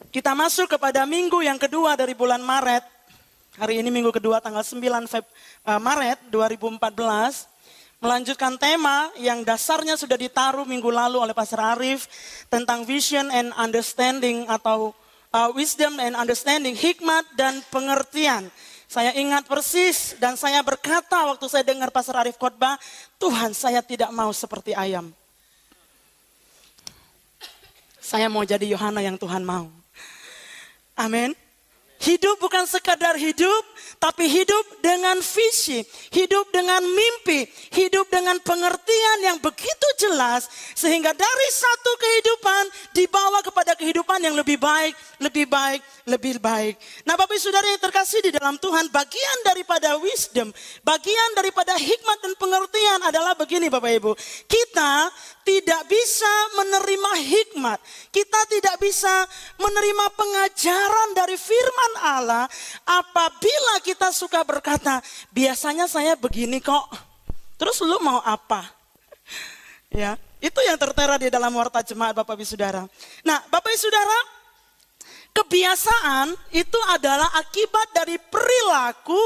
Kita masuk kepada minggu yang kedua dari bulan Maret. Hari ini minggu kedua tanggal 9 Maret 2014. Melanjutkan tema yang dasarnya sudah ditaruh minggu lalu oleh Pastor Arif tentang vision and understanding atau wisdom and understanding, hikmat dan pengertian. Saya ingat persis dan saya berkata waktu saya dengar Pastor Arif khotbah, Tuhan, saya tidak mau seperti ayam. Saya mau jadi Yohana yang Tuhan mau. Amin. Hidup bukan sekadar hidup, tapi hidup dengan visi, hidup dengan mimpi, hidup dengan pengertian yang begitu jelas, sehingga dari satu kehidupan dibawa kepada kehidupan yang lebih baik, lebih baik, lebih baik. Nah, Bapak Ibu Saudara yang terkasih di dalam Tuhan, bagian daripada wisdom, bagian daripada hikmat dan pengertian adalah begini Bapak Ibu. Kita tidak bisa menerima hikmat, kita tidak bisa menerima pengajaran dari firman Allah apabila kita suka berkata, biasanya saya begini kok, terus lu mau apa? Ya, itu yang tertera di dalam warta jemaat Bapak Ibu Saudara. Nah, Bapak Ibu Saudara, kebiasaan itu adalah akibat dari perilaku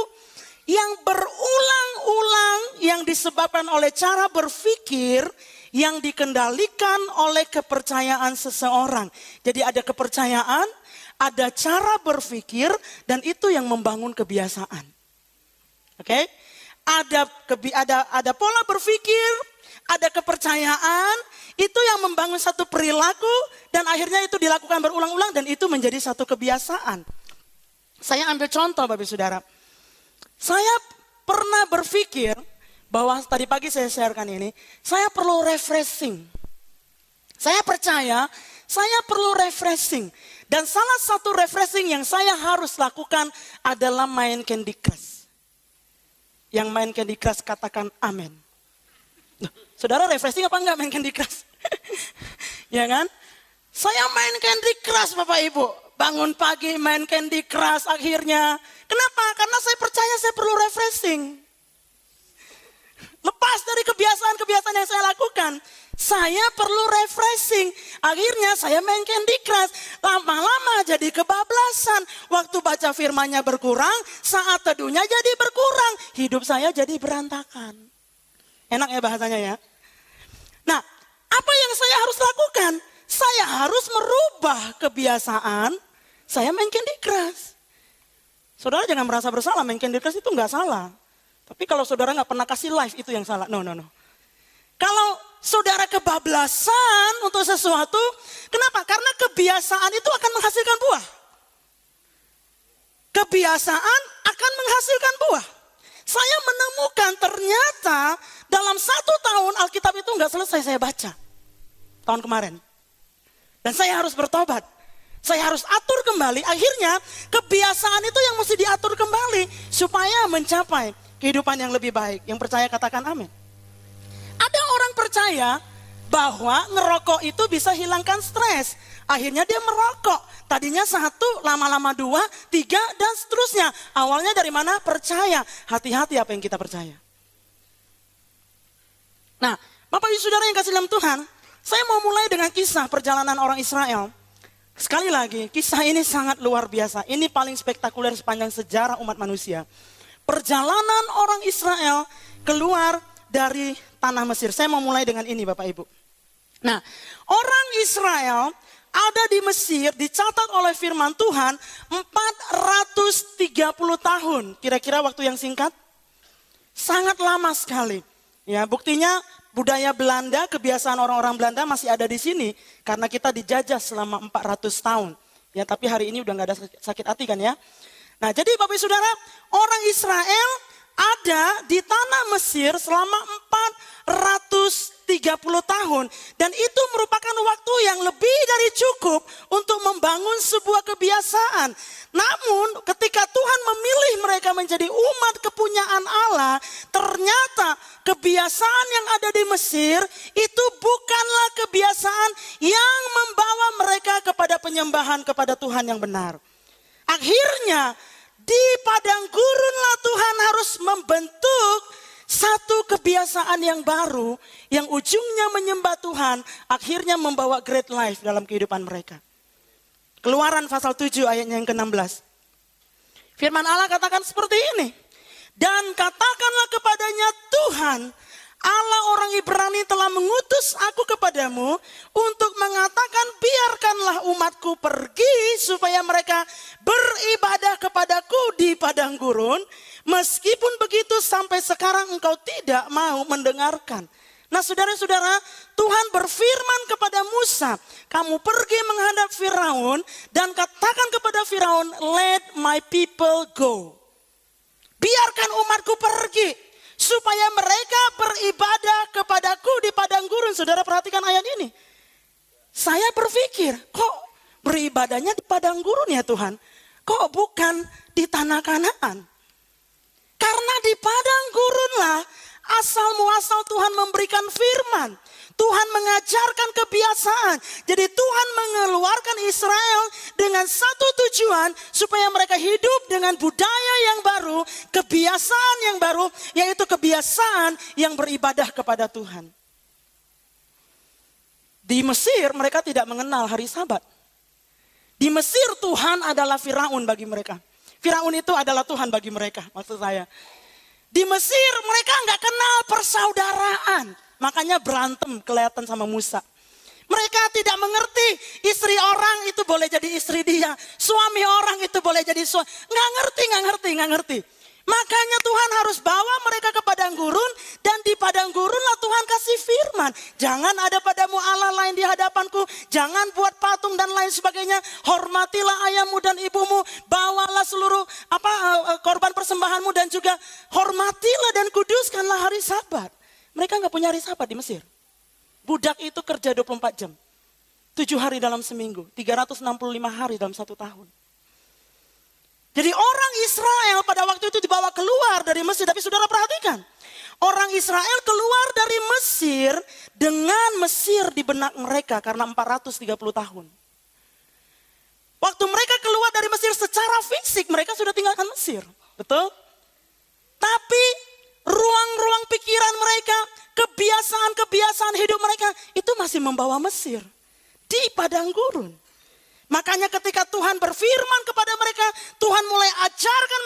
yang berulang-ulang yang disebabkan oleh cara berpikir yang dikendalikan oleh kepercayaan seseorang. Jadi ada kepercayaan, ada cara berpikir, dan itu yang membangun kebiasaan. Oke? Ada pola berpikir, ada kepercayaan, itu yang membangun satu perilaku, dan akhirnya itu dilakukan berulang-ulang, dan itu menjadi satu kebiasaan. Saya ambil contoh Bapak Saudara. Saya pernah berpikir, bahwa tadi pagi saya sharekan ini, saya perlu refreshing. Saya percaya, saya perlu refreshing. Dan salah satu refreshing yang saya harus lakukan adalah main Candy Crush. Yang main Candy Crush katakan amin. Saudara refreshing apa enggak main Candy Crush? Ya kan? Saya main Candy Crush Bapak Ibu. Bangun pagi main Candy Crush akhirnya. Kenapa? Karena saya percaya saya perlu refreshing. Lepas dari kebiasaan-kebiasaan yang saya lakukan, saya perlu refreshing. Akhirnya saya main Candy Crush. Lama-lama jadi kebablasan. Waktu baca firmannya berkurang, saat teduhnya jadi berkurang. Hidup saya jadi berantakan. Enak ya bahasanya ya. Nah, apa yang saya harus lakukan? Saya harus merubah kebiasaan. Saya main Candy Crush. Saudara jangan merasa bersalah, main Candy Crush itu nggak salah. Tapi kalau saudara nggak pernah kasih live itu yang salah. No. Kalau saudara kebablasan untuk sesuatu, kenapa? Karena kebiasaan itu akan menghasilkan buah. Kebiasaan akan menghasilkan buah. Saya menemukan ternyata dalam 1 tahun Alkitab itu nggak selesai saya baca. Tahun kemarin. Dan saya harus bertobat. Saya harus atur kembali. Akhirnya kebiasaan itu yang mesti diatur kembali. Supaya mencapai kehidupan yang lebih baik. Yang percaya katakan amin. Ada orang percaya bahwa ngerokok itu bisa hilangkan stres. Akhirnya dia merokok. Tadinya 1, lama-lama 2, 3, dan seterusnya. Awalnya dari mana? Percaya. Hati-hati apa yang kita percaya. Nah, Bapak Ibu Saudara yang kasih dalam Tuhan, saya mau mulai dengan kisah perjalanan orang Israel. Sekali lagi, kisah ini sangat luar biasa. Ini paling spektakuler sepanjang sejarah umat manusia. Perjalanan orang Israel keluar dari tanah Mesir. Saya mau mulai dengan ini Bapak Ibu. Nah, orang Israel ada di Mesir dicatat oleh firman Tuhan 430 tahun. Kira-kira waktu yang singkat? Sangat lama sekali. Ya, buktinya budaya Belanda, kebiasaan orang-orang Belanda masih ada di sini. Karena kita dijajah selama 400 tahun. Ya, tapi hari ini udah gak ada sakit hati kan ya. Nah, jadi Bapak Ibu Saudara, orang Israel ada di tanah Mesir selama 430 tahun. Dan itu merupakan waktu yang lebih dari cukup untuk membangun sebuah kebiasaan. Namun ketika Tuhan memilih mereka menjadi umat kepunyaan Allah, ternyata kebiasaan yang ada di Mesir itu bukanlah kebiasaan yang membawa mereka kepada penyembahan kepada Tuhan yang benar. Akhirnya di padang gurunlah Tuhan harus membentuk satu kebiasaan yang baru yang ujungnya menyembah Tuhan, akhirnya membawa great life dalam kehidupan mereka. Keluaran pasal 7 ayatnya yang ke-16. Firman Allah katakan seperti ini. Dan katakanlah kepadanya, Tuhan Allah orang Ibrani telah mengutus aku kepadamu untuk mengatakan biarkanlah umatku pergi supaya mereka beribadah kepadaku di padang gurun. Meskipun begitu sampai sekarang engkau tidak mau mendengarkan. Nah saudara-saudara, Tuhan berfirman kepada Musa, kamu pergi menghadap Firaun dan katakan kepada Firaun, let my people go. Biarkan umatku pergi supaya mereka beribadah kepadaku di padang gurun. Saudara perhatikan ayat ini. Saya berpikir, kok beribadahnya di padang gurun ya Tuhan? Kok bukan di tanah Kanaan? Karena di padang gurunlah asal muasal Tuhan memberikan firman. Tuhan mengajarkan kebiasaan. Jadi Tuhan mengeluarkan Israel dengan satu tujuan supaya mereka hidup dengan budaya yang baru, kebiasaan yang baru, yaitu kebiasaan yang beribadah kepada Tuhan. Di Mesir mereka tidak mengenal hari Sabat. Di Mesir Tuhan adalah Firaun bagi mereka. Firaun itu adalah Tuhan bagi mereka, maksud saya. Di Mesir mereka nggak kenal persaudaraan. Makanya berantem kelihatan sama Musa. Mereka tidak mengerti istri orang itu boleh jadi istri dia. Suami orang itu boleh jadi suami. Nggak ngerti. Makanya Tuhan harus bawa mereka ke padang gurun. Dan di padang gurunlah Tuhan kasih firman. Jangan ada padamu Allah lain di hadapanku. Jangan buat patung dan lain sebagainya. Hormatilah ayahmu dan ibumu. Bawalah seluruh korban persembahanmu. Dan juga hormatilah dan kuduskanlah hari Sabat. Mereka nggak punya hari Sabat di Mesir. Budak itu kerja 24 jam. 7 hari dalam seminggu. 365 hari dalam 1 tahun. Jadi orang Israel pada waktu itu dibawa keluar dari Mesir. Tapi saudara perhatikan. Orang Israel keluar dari Mesir dengan Mesir di benak mereka karena 430 tahun. Waktu mereka keluar dari Mesir secara fisik mereka sudah tinggalkan Mesir. Betul? Tapi ruang-ruang pikiran mereka, kebiasaan-kebiasaan hidup mereka itu masih membawa Mesir di padang gurun. Makanya ketika Tuhan berfirman kepada mereka, Tuhan mulai ajarkan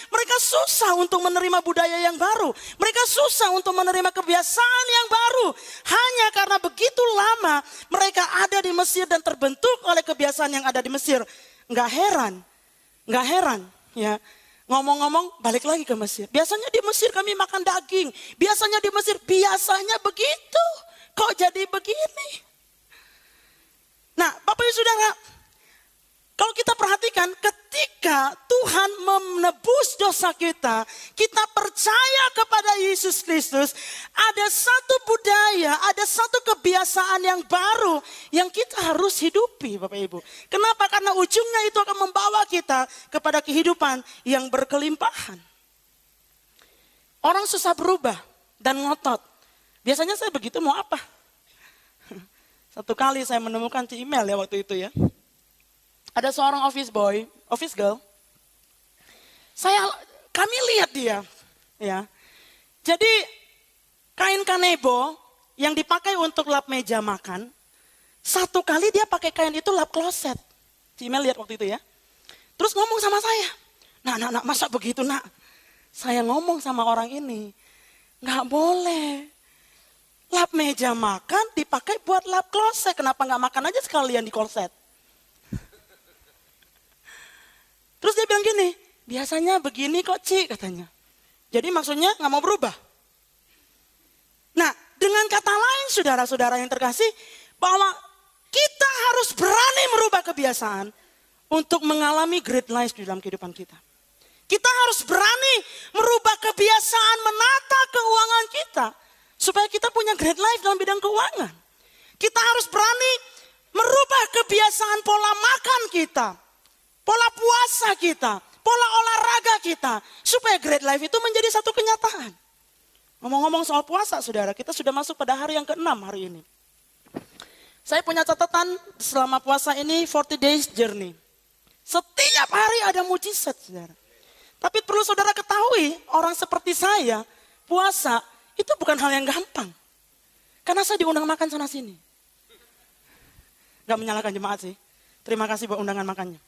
mereka susah untuk menerima budaya yang baru. Mereka susah untuk menerima kebiasaan yang baru. Hanya karena begitu lama mereka ada di Mesir dan terbentuk oleh kebiasaan yang ada di Mesir. Nggak heran ya. Ngomong-ngomong balik lagi ke Mesir. Biasanya di Mesir kami makan daging. Biasanya di Mesir begitu. Kok jadi begini? Nah Bapak Ibu Saudara, kalau kita perhatikan ketika Tuhan menebus dosa kita, kita percaya kepada Yesus Kristus, ada satu budaya, ada satu kebiasaan yang baru yang kita harus hidupi Bapak Ibu. Kenapa? Karena ujungnya itu akan membawa kita kepada kehidupan yang berkelimpahan. Orang susah berubah dan ngotot. Biasanya saya begitu mau apa? Satu kali saya menemukan di email ya waktu itu ya. Ada seorang office girl. Kami lihat dia, ya. Jadi kain kanebo yang dipakai untuk lap meja makan, satu kali dia pakai kain itu lap kloset. Si Email lihat waktu itu ya. Terus ngomong sama saya, nak, masa begitu nak? Saya ngomong sama orang ini, nggak boleh. Lap meja makan dipakai buat lap kloset, kenapa nggak makan aja sekalian di kloset? Terus dia bilang gini, biasanya begini kok Ci katanya. Jadi maksudnya gak mau berubah. Nah dengan kata lain saudara-saudara yang terkasih, bahwa kita harus berani merubah kebiasaan untuk mengalami great life di dalam kehidupan kita. Kita harus berani merubah kebiasaan menata keuangan kita. Supaya kita punya great life dalam bidang keuangan. Kita harus berani merubah kebiasaan pola makan kita. Pola puasa kita, pola olahraga kita. Supaya great life itu menjadi satu kenyataan. Ngomong-ngomong soal puasa saudara, kita sudah masuk pada hari yang ke-6 hari ini. Saya punya catatan selama puasa ini 40 days journey. Setiap hari ada mujizat saudara. Tapi perlu saudara ketahui, orang seperti saya, puasa itu bukan hal yang gampang. Karena saya diundang makan sana sini. Gak menyalahkan jemaat sih. Terima kasih buat undangan makannya.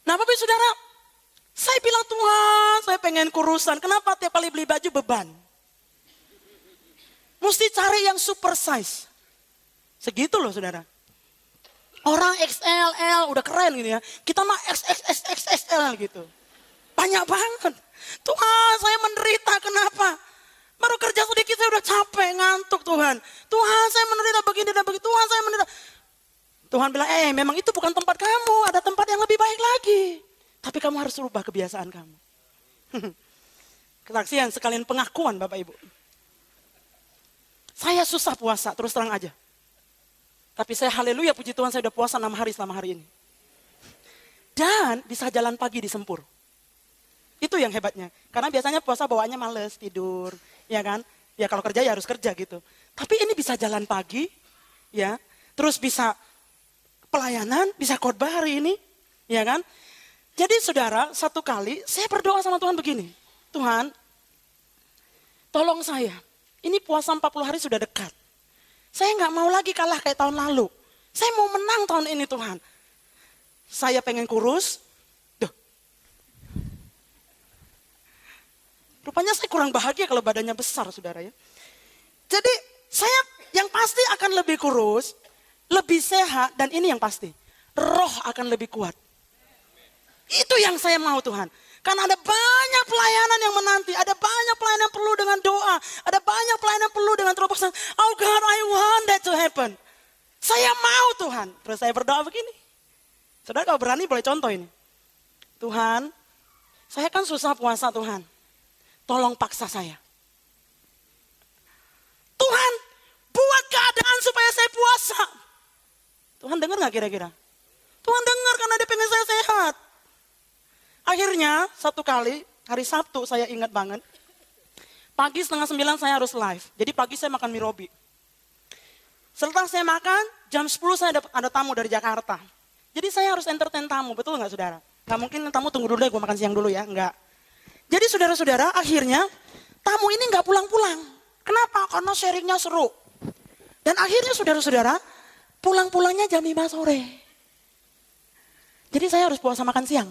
Nah Bapak Ibu Saudara, saya bilang Tuhan saya pengen kurusan. Kenapa tiap kali beli baju beban? Mesti cari yang super size. Segitu loh saudara. Orang XL udah keren gitu ya. Kita mah XXXXL gitu. Banyak banget. Tuhan saya menderita kenapa? Baru kerja sedikit saya udah capek, ngantuk Tuhan. Tuhan saya menderita begini dan begitu. Tuhan saya menderita. Tuhan bilang, memang itu bukan tempat kamu. Ada tempat yang lebih baik lagi. Tapi kamu harus rubah kebiasaan kamu. Kesaksian sekalian pengakuan Bapak Ibu. Saya susah puasa, terus terang aja. Tapi saya haleluya puji Tuhan saya udah puasa 6 hari selama hari ini. Dan bisa jalan pagi di Sempur. Itu yang hebatnya. Karena biasanya puasa bawaannya males, tidur. Ya kan? Ya kalau kerja ya harus kerja gitu. Tapi ini bisa jalan pagi. Ya. Terus bisa pelayanan, bisa khotbah hari ini. Ya kan? Jadi saudara, satu kali saya berdoa sama Tuhan begini. Tuhan, tolong saya. Ini puasa 40 hari sudah dekat. Saya nggak mau lagi kalah kayak tahun lalu. Saya mau menang tahun ini Tuhan. Saya pengen kurus. Rupanya saya kurang bahagia kalau badannya besar saudara ya. Jadi saya yang pasti akan lebih kurus, lebih sehat dan ini yang pasti. Roh akan lebih kuat. Itu yang saya mau Tuhan. Karena ada banyak pelayanan yang menanti. Ada banyak pelayanan yang perlu dengan doa. Ada banyak pelayanan yang perlu dengan terobosan. Oh God, I want that to happen. Saya mau Tuhan. Terus saya berdoa begini. Saudara kalau berani boleh contoh ini. Tuhan, saya kan susah puasa Tuhan. Tolong paksa saya. Tuhan, buat keadaan supaya saya puasa. Tuhan dengar gak kira-kira? Tuhan dengar karena dia pengen saya sehat. Akhirnya satu kali hari Sabtu saya ingat banget. Pagi 8:30 saya harus live. Jadi pagi saya makan mie Robi. Setelah saya makan jam 10 saya ada tamu dari Jakarta. Jadi saya harus entertain tamu, betul gak saudara? Gak mungkin tamu tunggu dulu deh gue makan siang dulu ya, enggak. Jadi saudara-saudara akhirnya tamu ini gak pulang-pulang. Kenapa? Karena sharingnya seru. Dan akhirnya saudara-saudara pulang-pulangnya jam 5 sore. Jadi saya harus puasa makan siang.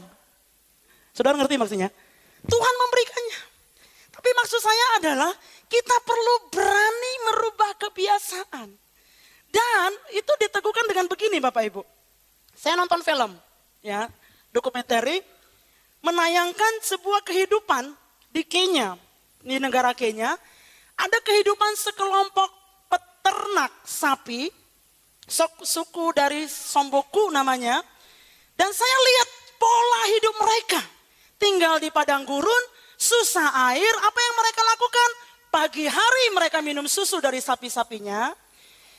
Saudara ngerti maksudnya? Tuhan memberikannya. Tapi maksud saya adalah kita perlu berani merubah kebiasaan. Dan itu diteguhkan dengan begini Bapak Ibu. Saya nonton film, ya, dokumenter menayangkan sebuah kehidupan di Kenya, di negara Kenya. Ada kehidupan sekelompok peternak sapi, suku dari Somboku namanya. Dan saya lihat pola hidup mereka. Tinggal di padang gurun, susah air, apa yang mereka lakukan? Pagi hari mereka minum susu dari sapi-sapinya.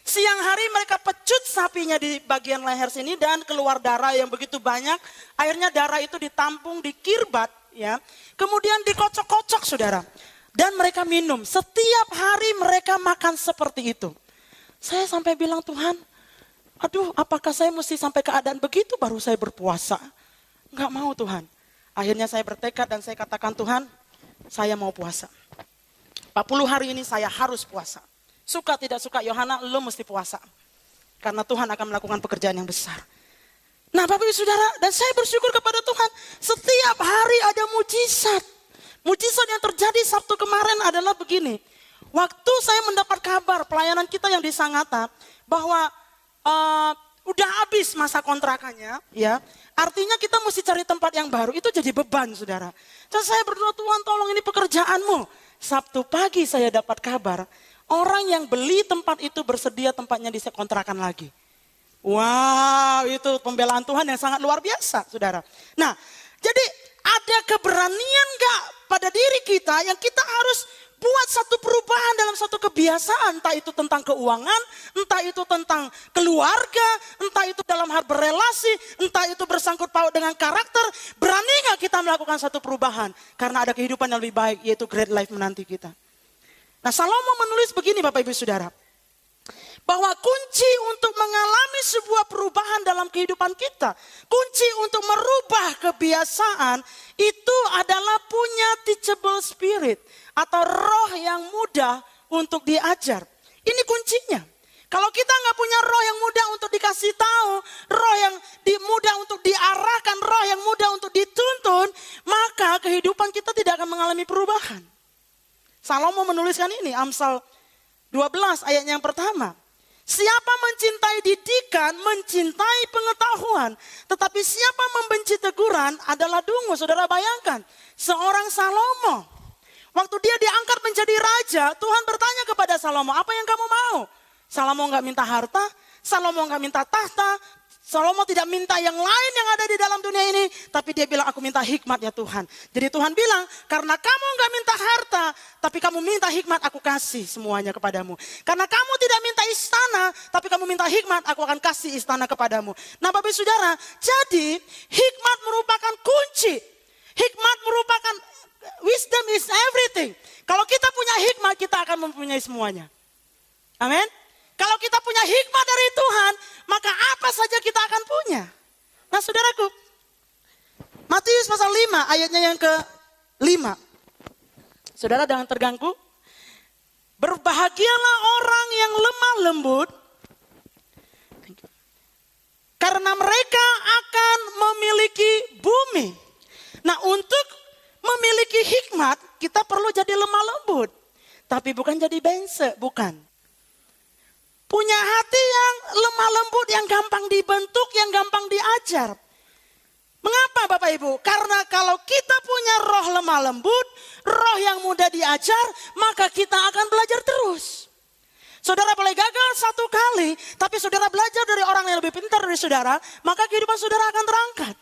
Siang hari mereka pecut sapinya di bagian leher sini dan keluar darah yang begitu banyak. Akhirnya darah itu ditampung di kirbat, ya. Kemudian dikocok-kocok saudara. Dan mereka minum. Setiap hari mereka makan seperti itu. Saya sampai bilang Tuhan, aduh apakah saya mesti sampai keadaan begitu baru saya berpuasa? Enggak mau Tuhan. Akhirnya saya bertekad dan saya katakan Tuhan, saya mau puasa. 40 hari ini saya harus puasa. Suka tidak suka Yohana, lo mesti puasa. Karena Tuhan akan melakukan pekerjaan yang besar. Nah Bapak Ibu Saudara, dan saya bersyukur kepada Tuhan. Setiap hari ada mujizat. Mujizat yang terjadi Sabtu kemarin adalah begini. Waktu saya mendapat kabar pelayanan kita yang di Sangatta, bahwa udah habis masa kontrakannya, ya. Artinya kita mesti cari tempat yang baru, itu jadi beban saudara. Dan saya berdoa Tuhan tolong ini pekerjaanmu. Sabtu pagi saya dapat kabar, orang yang beli tempat itu bersedia tempatnya dikontrakan lagi. Wow, itu pembelaan Tuhan yang sangat luar biasa saudara. Nah, jadi ada keberanian gak pada diri kita yang kita harus buat satu perubahan dalam satu kebiasaan. Entah itu tentang keuangan, entah itu tentang keluarga, entah itu dalam hal berelasi, entah itu bersangkut paut dengan karakter. Berani gak kita melakukan satu perubahan? Karena ada kehidupan yang lebih baik, yaitu great life menanti kita. Nah Salomo menulis begini Bapak Ibu Saudara. Bahwa kunci untuk mengalami sebuah perubahan dalam kehidupan kita. Kunci untuk merubah kebiasaan itu adalah punya teachable spirit. Atau roh yang mudah untuk diajar. Ini kuncinya. Kalau kita nggak punya roh yang mudah untuk dikasih tahu, roh Salomo menuliskan ini, Amsal 12 ayatnya yang pertama. Siapa mencintai didikan, mencintai pengetahuan. Tetapi siapa membenci teguran adalah dungu. Saudara bayangkan, seorang Salomo. Waktu dia diangkat menjadi raja, Tuhan bertanya kepada Salomo, apa yang kamu mau? Salomo gak minta harta, Salomo gak minta tahta, Salomo tidak minta yang lain yang ada di dalam dunia ini. Tapi dia bilang, aku minta hikmat ya Tuhan. Jadi Tuhan bilang, karena kamu gak minta harta, tapi kamu minta hikmat, aku kasih semuanya kepadamu. Karena kamu tidak minta istana, tapi kamu minta hikmat, aku akan kasih istana kepadamu. Nah Bapak Saudara, jadi hikmat merupakan kunci. Hikmat merupakan, wisdom is everything. Kalau kita punya hikmat, kita akan mempunyai semuanya. Amin. Kalau kita punya hikmat dari Tuhan, maka apa saja kita akan punya. Nah saudaraku, Matius pasal 5 ayatnya yang ke-5. Saudara jangan terganggu. Berbahagialah orang yang lemah lembut, karena mereka akan memiliki bumi. Nah untuk memiliki hikmat, kita perlu jadi lemah lembut. Tapi bukan jadi bengse, bukan. Punya hati yang lemah lembut, yang gampang dibentuk, yang gampang diajar. Mengapa Bapak Ibu? Karena kalau kita punya roh lemah lembut, roh yang mudah diajar, maka kita akan belajar terus. Saudara boleh gagal satu kali, tapi saudara belajar dari orang yang lebih pintar dari saudara, maka kehidupan saudara akan terangkat.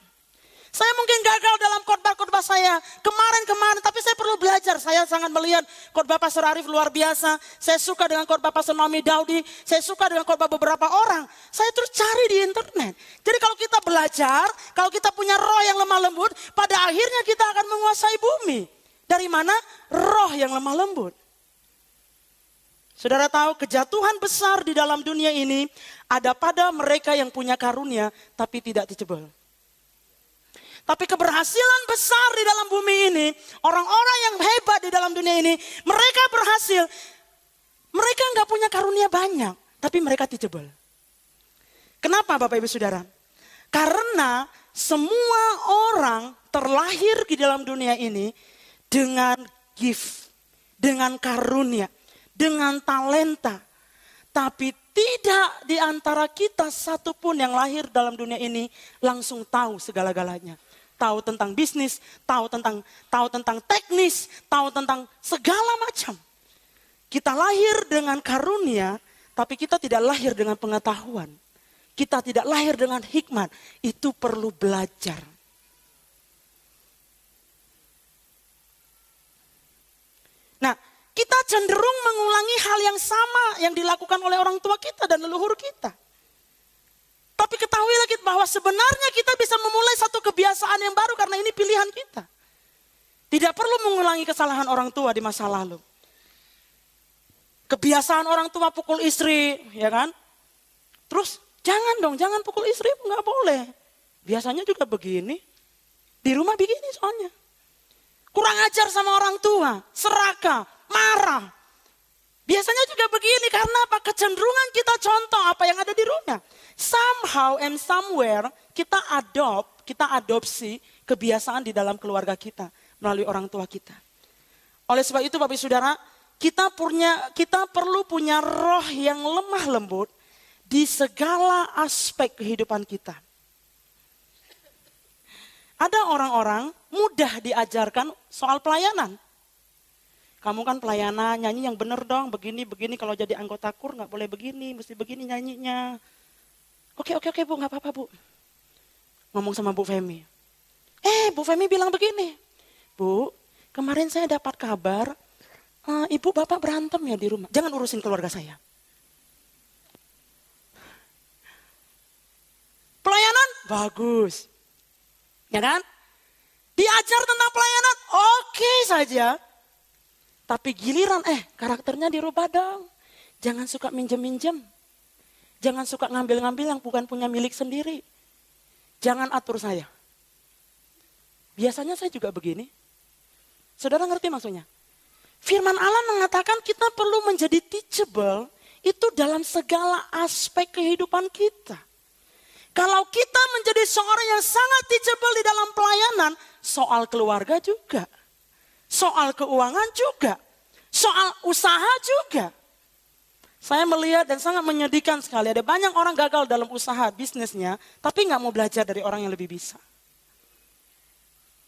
Saya mungkin gagal dalam khotbah-khotbah saya kemarin, tapi saya perlu belajar. Saya sangat melihat khotbah Pastor Arif luar biasa. Saya suka dengan khotbah Pastor Mami Daudi. Saya suka dengan khotbah beberapa orang. Saya terus cari di internet. Jadi kalau kita belajar, kalau kita punya roh yang lemah lembut, pada akhirnya kita akan menguasai bumi. Dari mana? Roh yang lemah lembut. Saudara tahu kejatuhan besar di dalam dunia ini ada pada mereka yang punya karunia tapi tidak teachable. Tapi keberhasilan besar di dalam bumi ini, orang-orang yang hebat di dalam dunia ini, mereka berhasil. Mereka nggak punya karunia banyak, tapi mereka teachable. Kenapa Bapak Ibu Saudara? Karena semua orang terlahir di dalam dunia ini dengan gift, dengan karunia, dengan talenta. Tapi tidak di antara kita satupun yang lahir dalam dunia ini langsung tahu segala-galanya. Tahu tentang bisnis, tahu tentang teknis, tahu tentang segala macam. Kita lahir dengan karunia, tapi kita tidak lahir dengan pengetahuan. Kita tidak lahir dengan hikmat. Itu perlu belajar. Nah, kita cenderung mengulangi hal yang sama yang dilakukan oleh orang tua kita dan leluhur kita. Tapi ketahuilah kita bahwa sebenarnya kita bisa memulai satu kebiasaan yang baru karena ini pilihan kita. Tidak perlu mengulangi kesalahan orang tua di masa lalu. Kebiasaan orang tua pukul istri, ya kan? Terus jangan pukul istri, nggak boleh. Biasanya juga begini, di rumah begini soalnya. Kurang ajar sama orang tua, serakah, marah. Biasanya juga begini karena apa? Kecenderungan kita contoh apa yang ada di rumah. Somehow and somewhere kita adopsi kebiasaan di dalam keluarga kita melalui orang tua kita. Oleh sebab itu Bapak Saudara, kita perlu punya roh yang lemah lembut di segala aspek kehidupan kita. Ada orang-orang mudah diajarkan soal pelayanan. Kamu kan pelayanan, nyanyi yang benar dong, begini, kalau jadi anggota kur gak boleh begini, mesti begini nyanyinya. Oke Bu, gak apa-apa Bu. Ngomong sama Bu Femi. Bu Femi bilang begini, Bu, kemarin saya dapat kabar, ibu bapak berantem ya di rumah. Jangan urusin keluarga saya. Pelayanan, bagus. Ya kan? Diajar tentang pelayanan, oke saja. Tapi giliran, karakternya dirubah dong. Jangan suka minjem-minjem. Jangan suka ngambil-ngambil yang bukan punya milik sendiri. Jangan atur saya. Biasanya saya juga begini. Saudara ngerti maksudnya? Firman Allah mengatakan kita perlu menjadi teachable. Itu dalam segala aspek kehidupan kita. Kalau kita menjadi seorang yang sangat teachable di dalam pelayanan, soal keluarga juga. Soal keuangan juga. Soal usaha juga. Saya melihat dan sangat menyedihkan sekali. Ada banyak orang gagal dalam usaha bisnisnya, tapi nggak mau belajar dari orang yang lebih bisa.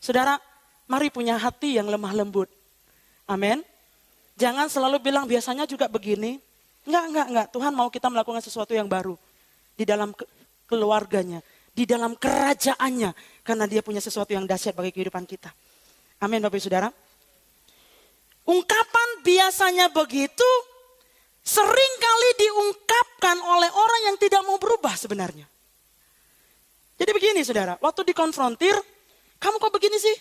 Saudara, mari punya hati yang lemah lembut. Amin. Jangan selalu bilang biasanya juga begini. Enggak. Tuhan mau kita melakukan sesuatu yang baru. Di dalam keluarganya, di dalam kerajaannya. Karena dia punya sesuatu yang dahsyat bagi kehidupan kita. Amin Bapak Ibu Saudara. Ungkapan biasanya begitu sering kali diungkapkan oleh orang yang tidak mau berubah sebenarnya. Jadi begini saudara, waktu dikonfrontir, kamu kok begini sih?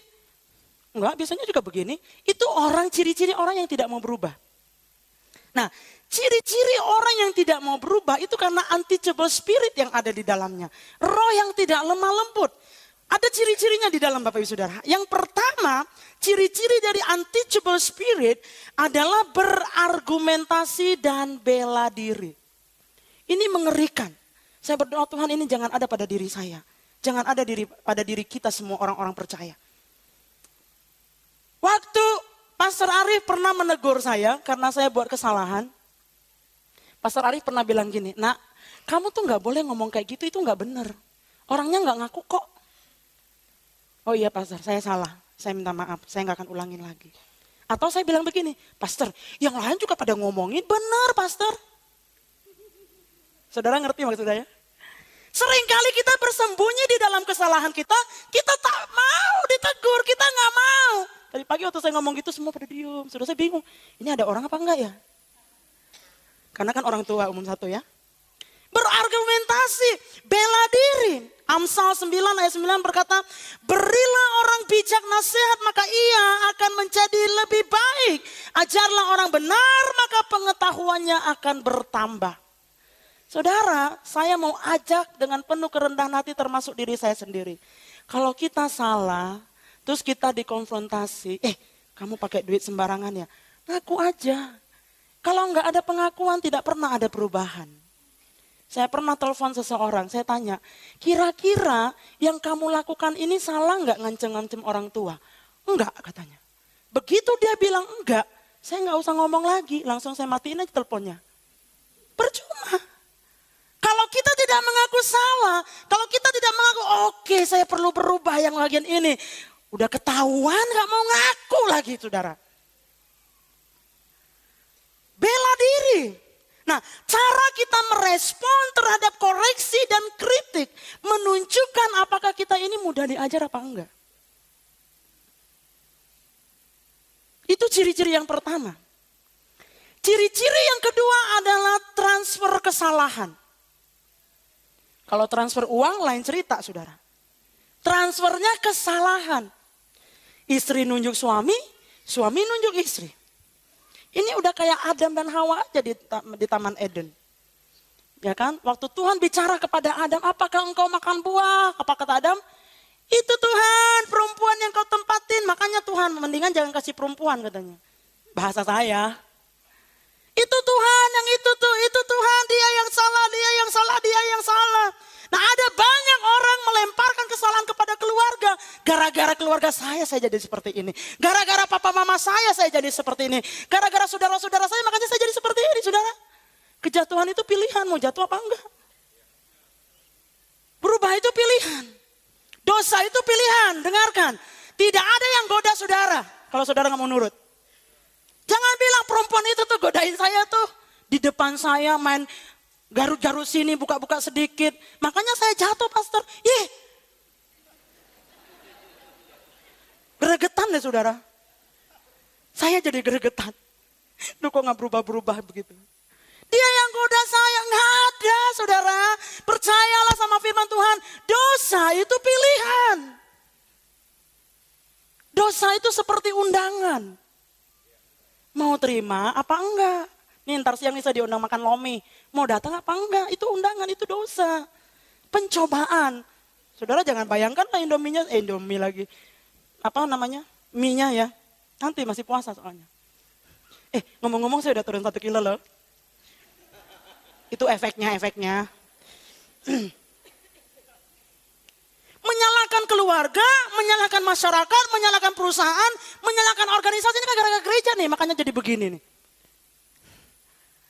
Enggak, biasanya juga begini. Itu ciri-ciri orang yang tidak mau berubah. Nah, ciri-ciri orang yang tidak mau berubah itu karena untouchable spirit yang ada di dalamnya. Roh yang tidak lemah lembut. Ada ciri-cirinya di dalam Bapak Ibu Saudara. Yang pertama, ciri-ciri dari untouchable spirit adalah berargumentasi dan bela diri. Ini mengerikan. Saya berdoa Tuhan ini jangan ada pada diri saya. Jangan ada pada diri kita semua orang-orang percaya. Waktu Pastor Arif pernah menegur saya karena saya buat kesalahan. Pastor Arif pernah bilang gini, "Nak, kamu tuh gak boleh ngomong kayak gitu, itu gak benar. Orangnya gak ngaku kok." Oh iya Pastor, saya salah. Saya minta maaf, saya gak akan ulangin lagi. Atau saya bilang begini, "Pastor, yang lain juga pada ngomongin, benar Pastor." Saudara ngerti maksud saya? Seringkali kita bersembunyi di dalam kesalahan kita tak mau ditegur, kita gak mau. Tadi pagi waktu saya ngomong gitu semua pada diem. Saudara saya bingung, ini ada orang apa enggak ya? Karena kan orang tua umum satu ya. Berargumentasi, bela diri. Amsal 9 ayat 9 berkata, "Berilah orang bijak nasihat maka ia akan menjadi lebih baik. Ajarlah orang benar maka pengetahuannya akan bertambah." Saudara, saya mau ajak dengan penuh kerendahan hati termasuk diri saya sendiri. Kalau kita salah, terus kita dikonfrontasi, kamu pakai duit sembarangan ya? Ngaku aja. Kalau enggak ada pengakuan tidak pernah ada perubahan. Saya pernah telepon seseorang, saya tanya, "Kira-kira yang kamu lakukan ini salah enggak ngancem-ngancem orang tua?" "Enggak," katanya. Begitu dia bilang enggak, saya enggak usah ngomong lagi, langsung saya matiin aja teleponnya. Percuma. Kalau kita tidak mengaku salah, kalau kita tidak mengaku, oke, saya perlu berubah yang bagian ini. Udah ketahuan gak mau ngaku lagi saudara. Bela diri. Nah, cara kita merespon terhadap koreksi dan kritik menunjukkan apakah kita ini mudah diajar apa enggak. Itu ciri-ciri yang pertama. Ciri-ciri yang kedua adalah transfer kesalahan. Kalau transfer uang lain cerita saudara. Transfernya kesalahan. Istri nunjuk suami, suami nunjuk istri. Ini udah kayak Adam dan Hawa aja di Taman Eden. Ya kan? Waktu Tuhan bicara kepada Adam, "Apakah engkau makan buah?" Apa kata Adam? "Itu Tuhan, perempuan yang kau tempatin. Makanya Tuhan, mendingan jangan kasih perempuan," katanya. Bahasa saya. "Itu Tuhan yang itu Tuhan, dia yang salah, dia yang salah, dia yang salah." Nah, ada banyak orang melemparkan kesalahan kepada keluarga. Gara-gara keluarga saya jadi seperti ini. Gara-gara papa mama saya jadi seperti ini. Gara-gara saudara-saudara saya makanya saya jadi seperti ini, saudara. Kejatuhan itu pilihan, mau jatuh apa enggak. Berubah itu pilihan. Dosa itu pilihan, dengarkan. Tidak ada yang goda saudara, kalau saudara gak mau nurut. Jangan bilang perempuan itu tuh godain saya tuh. Di depan saya main garut-garut sini, buka-buka sedikit. Makanya saya jatuh, Pastor. Gregetan deh saudara. Saya jadi gregetan. Duh kok gak berubah-berubah begitu. Dia yang goda saya, gak ada saudara. Percayalah sama firman Tuhan. Dosa itu pilihan. Dosa itu seperti undangan. Mau terima apa enggak? Nih ntar siang nih saya diundang makan lomi. Mau datang apa enggak? Itu undangan, itu dosa. Pencobaan. Saudara jangan bayangkan lah Indomie lagi. Apa namanya? Mie-nya ya. Nanti masih puasa soalnya. Ngomong-ngomong saya udah turun 1 kilo loh. Itu efeknya. Menyalahkan keluarga keluarga, menyalahkan masyarakat, menyalahkan perusahaan, menyalahkan organisasi. Ini kan gara-gara gereja nih, makanya jadi begini nih.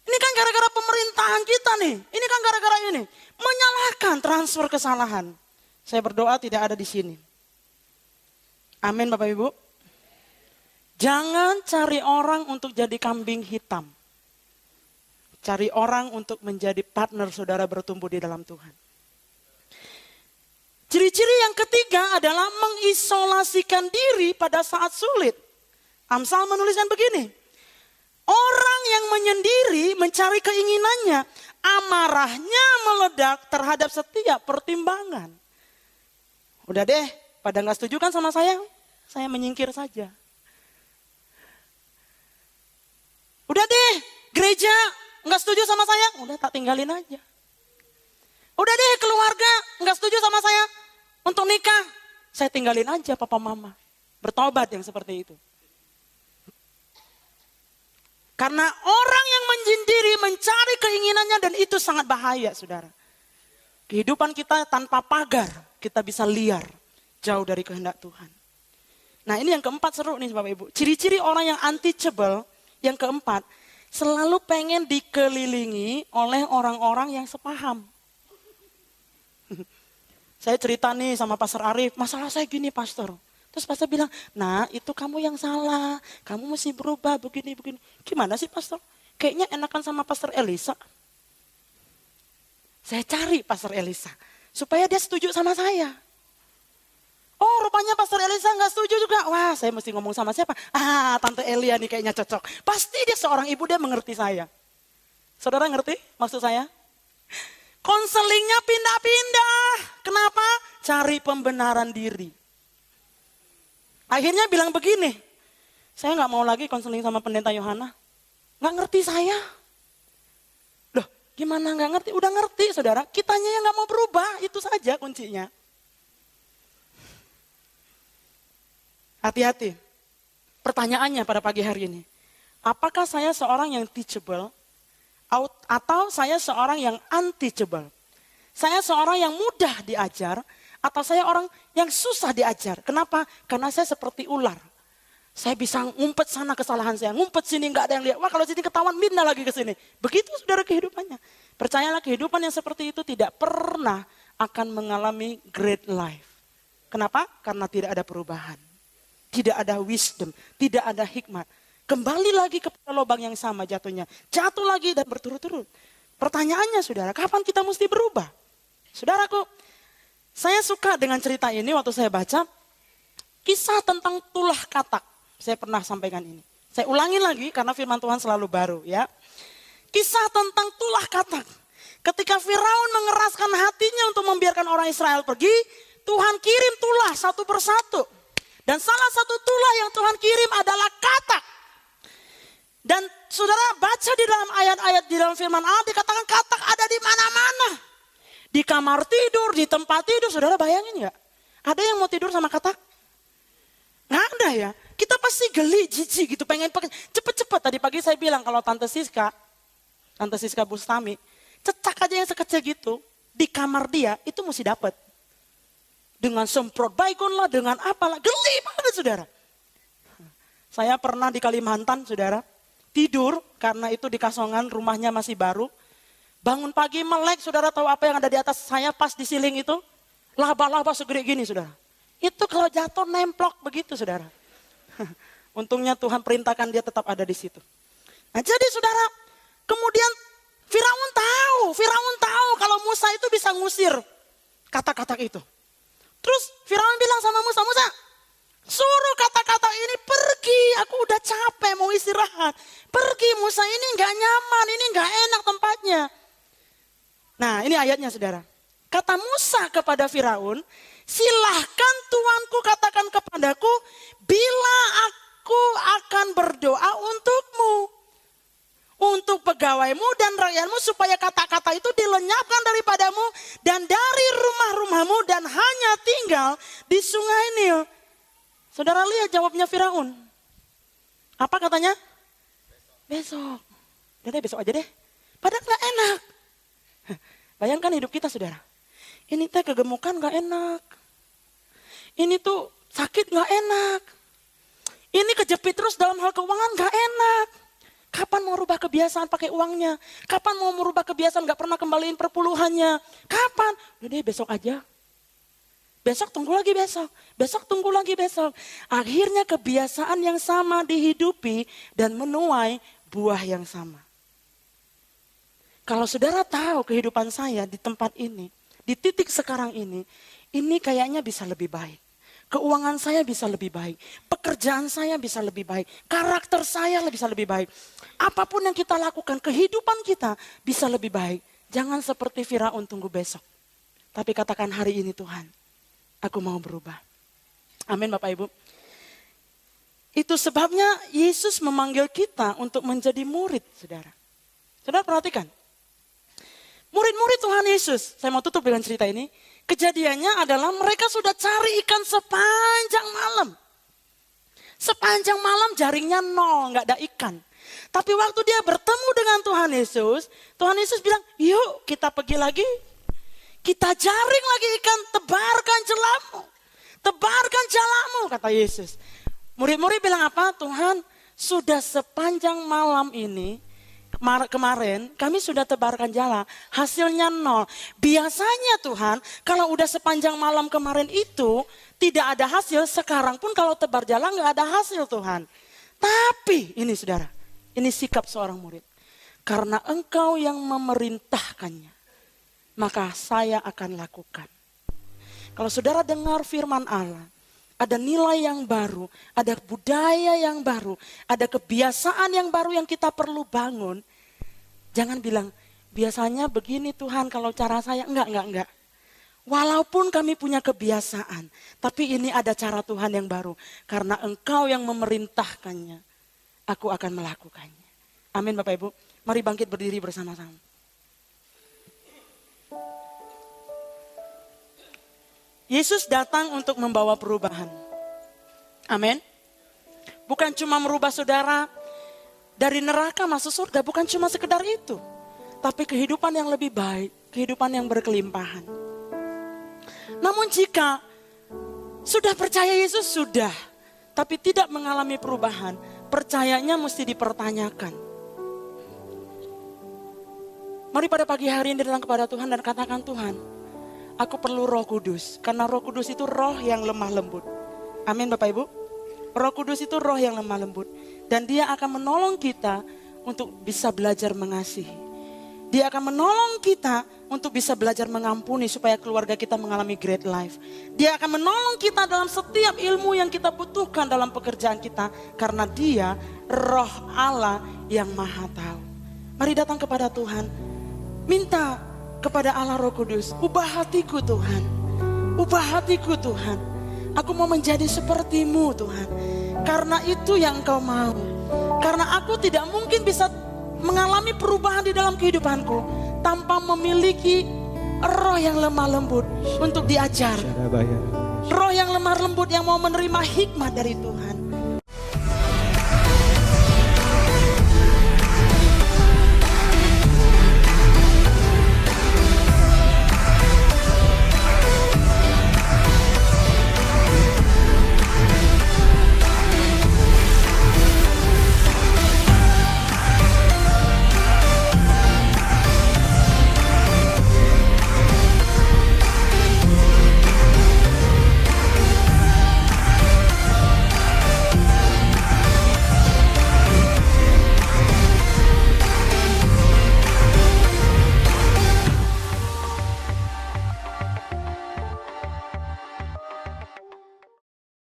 Ini kan gara-gara pemerintahan kita nih. Ini kan gara-gara ini. Menyalahkan transfer kesalahan. Saya berdoa tidak ada di sini. Amin Bapak Ibu. Jangan cari orang untuk jadi kambing hitam. Cari orang untuk menjadi partner saudara bertumbuh di dalam Tuhan. Ciri-ciri yang ketiga adalah mengisolasikan diri pada saat sulit. Amsal menuliskan begini. Orang yang menyendiri mencari keinginannya, amarahnya meledak terhadap setiap pertimbangan. Udah deh, pada gak setuju kan sama saya menyingkir saja. Udah deh, gereja gak setuju sama saya, udah tak tinggalin aja. Udah deh, keluarga gak setuju sama saya untuk nikah, saya tinggalin aja papa mama. Bertobat yang seperti itu. Karena orang yang menyendiri mencari keinginannya dan itu sangat bahaya saudara. Kehidupan kita tanpa pagar, kita bisa liar, jauh dari kehendak Tuhan. Nah ini yang keempat seru nih Bapak Ibu. Ciri-ciri orang yang untouchable, yang keempat, selalu pengen dikelilingi oleh orang-orang yang sepaham. Saya cerita nih sama Pastor Arif, masalah saya gini Pastor. Terus pastor bilang, nah itu kamu yang salah, kamu mesti berubah begini. Gimana sih pastor? Kayaknya enakan sama Pastor Elisa. Saya cari Pastor Elisa, supaya dia setuju sama saya. Oh rupanya Pastor Elisa gak setuju juga. Wah saya mesti ngomong sama siapa? Tante Elia nih kayaknya cocok. Pasti dia seorang ibu, dia mengerti saya. Saudara ngerti maksud saya? Konselingnya pindah-pindah. Kenapa? Cari pembenaran diri. Akhirnya bilang begini, saya gak mau lagi konseling sama pendeta Yohana. Gak ngerti saya. Loh gimana gak ngerti? Udah ngerti saudara, kitanya yang gak mau berubah, itu saja kuncinya. Hati-hati. Pertanyaannya pada pagi hari ini, apakah saya seorang yang teachable atau saya seorang yang unteachable? Saya seorang yang mudah diajar atau saya orang yang susah diajar? Kenapa? Karena saya seperti ular. Saya bisa ngumpet sana kesalahan saya, ngumpet sini nggak ada yang lihat. Wah kalau sini ketahuan pindah lagi ke sini. Begitu saudara kehidupannya. Percayalah kehidupan yang seperti itu tidak pernah akan mengalami great life. Kenapa? Karena tidak ada perubahan. Tidak ada wisdom, tidak ada hikmat. Kembali lagi kepada lubang yang sama jatuhnya. Jatuh lagi dan berturut-turut. Pertanyaannya saudara, kapan kita mesti berubah? Saudaraku, saya suka dengan cerita ini waktu saya baca. Kisah tentang tulah katak. Saya pernah sampaikan ini. Saya ulangi lagi karena firman Tuhan selalu baru ya. Kisah tentang tulah katak. Ketika Firaun mengeraskan hatinya untuk membiarkan orang Israel pergi, Tuhan kirim tulah satu persatu. Dan salah satu tulah yang Tuhan kirim adalah katak. Dan saudara baca di dalam ayat-ayat di dalam firman Allah dikatakan katak ada di mana-mana. Di kamar tidur, di tempat tidur, saudara bayangin gak? Ada yang mau tidur sama katak? Nggak ada ya. Kita pasti geli, jijik gitu, pengen cepet-cepet. Tadi pagi saya bilang kalau Tante Siska Bustami, cecak aja yang sekecil gitu, di kamar dia itu mesti dapat. Dengan semprot baygon lah, dengan apalah, geli banget saudara. Saya pernah di Kalimantan saudara, tidur karena itu di Kasongan rumahnya masih baru. Bangun pagi melek, saudara tahu apa yang ada di atas saya pas di siling itu? Laba-laba segede gini saudara. Itu kalau jatuh nemplok begitu saudara. Untungnya Tuhan perintahkan dia tetap ada di situ. Nah jadi saudara, kemudian Firaun tahu kalau Musa itu bisa ngusir kata-kata itu. Terus Firaun bilang sama Musa, suruh kata-kata ini pergi, aku udah capek mau istirahat. Pergi Musa, ini gak nyaman, ini gak enak tempatnya. Nah ini ayatnya saudara. Kata Musa kepada Firaun, silahkan Tuanku katakan kepadaku, bila aku akan berdoa untukmu. Untuk pegawaimu dan rakyatmu supaya kata-kata itu dilenyapkan daripadamu dan dari rumah-rumahmu dan hanya tinggal di sungai Nil. Saudara lihat jawabnya Firaun. Apa katanya? Besok. Udah besok aja deh. Padahal gak enak. Bayangkan hidup kita saudara. Ini teh kegemukan gak enak. ini tuh sakit gak enak. Ini kejepit terus dalam hal keuangan gak enak. Kapan mau rubah kebiasaan pakai uangnya? Kapan mau merubah kebiasaan gak pernah kembaliin perpuluhannya? Kapan? Udah deh besok aja. Besok tunggu lagi besok. Besok tunggu lagi besok. Akhirnya kebiasaan yang sama dihidupi dan menuai buah yang sama. Kalau saudara tahu kehidupan saya di tempat ini, di titik sekarang ini kayaknya bisa lebih baik. Keuangan saya bisa lebih baik. Pekerjaan saya bisa lebih baik. Karakter saya bisa lebih baik. Apapun yang kita lakukan, kehidupan kita bisa lebih baik. Jangan seperti Firaun tunggu besok. Tapi katakan hari ini Tuhan, aku mau berubah. Amin Bapak Ibu. Itu sebabnya Yesus memanggil kita untuk menjadi murid, saudara. Saudara perhatikan. Murid-murid Tuhan Yesus, saya mau tutup dengan cerita ini. Kejadiannya adalah mereka sudah cari ikan sepanjang malam. Sepanjang malam jaringnya nol, gak ada ikan. Tapi waktu dia bertemu dengan Tuhan Yesus bilang, yuk kita pergi lagi. Kita jaring lagi ikan, tebarkan jalamu. Tebarkan jalamu, kata Yesus. Murid-murid bilang apa? Tuhan, sudah sepanjang malam ini, kemarin kami sudah tebarkan jala, hasilnya nol. Biasanya Tuhan, kalau udah sepanjang malam kemarin itu tidak ada hasil, sekarang pun kalau tebar jala nggak ada hasil Tuhan. Tapi ini saudara, ini sikap seorang murid. Karena engkau yang memerintahkannya, maka saya akan lakukan. Kalau saudara dengar firman Allah, ada nilai yang baru, ada budaya yang baru, ada kebiasaan yang baru yang kita perlu bangun. Jangan bilang, biasanya begini Tuhan kalau cara saya. Enggak. Walaupun kami punya kebiasaan, tapi ini ada cara Tuhan yang baru. Karena engkau yang memerintahkannya, aku akan melakukannya. Amin Bapak Ibu. Mari bangkit berdiri bersama-sama. Yesus datang untuk membawa perubahan. Amin. Bukan cuma merubah saudara dari neraka masuk surga, bukan cuma sekedar itu. Tapi kehidupan yang lebih baik, kehidupan yang berkelimpahan. Namun jika sudah percaya Yesus sudah, tapi tidak mengalami perubahan, percayanya mesti dipertanyakan. Mari pada pagi hari ini datang kepada Tuhan dan katakan, Tuhan, aku perlu Roh Kudus. Karena Roh Kudus itu roh yang lemah lembut. Amin Bapak Ibu. Roh Kudus itu roh yang lemah lembut. Dan dia akan menolong kita untuk bisa belajar mengasihi. Dia akan menolong kita untuk bisa belajar mengampuni supaya keluarga kita mengalami great life. Dia akan menolong kita dalam setiap ilmu yang kita butuhkan dalam pekerjaan kita. Karena dia roh Allah yang maha tahu. Mari datang kepada Tuhan. Minta kepada Allah Roh Kudus, ubah hatiku Tuhan. Ubah hatiku Tuhan. Aku mau menjadi seperti-Mu Tuhan. Karena itu yang Engkau mau. Karena aku tidak mungkin bisa mengalami perubahan di dalam kehidupanku tanpa memiliki roh yang lemah lembut untuk diajar. Roh yang lemah lembut yang mau menerima hikmat dari Tuhan.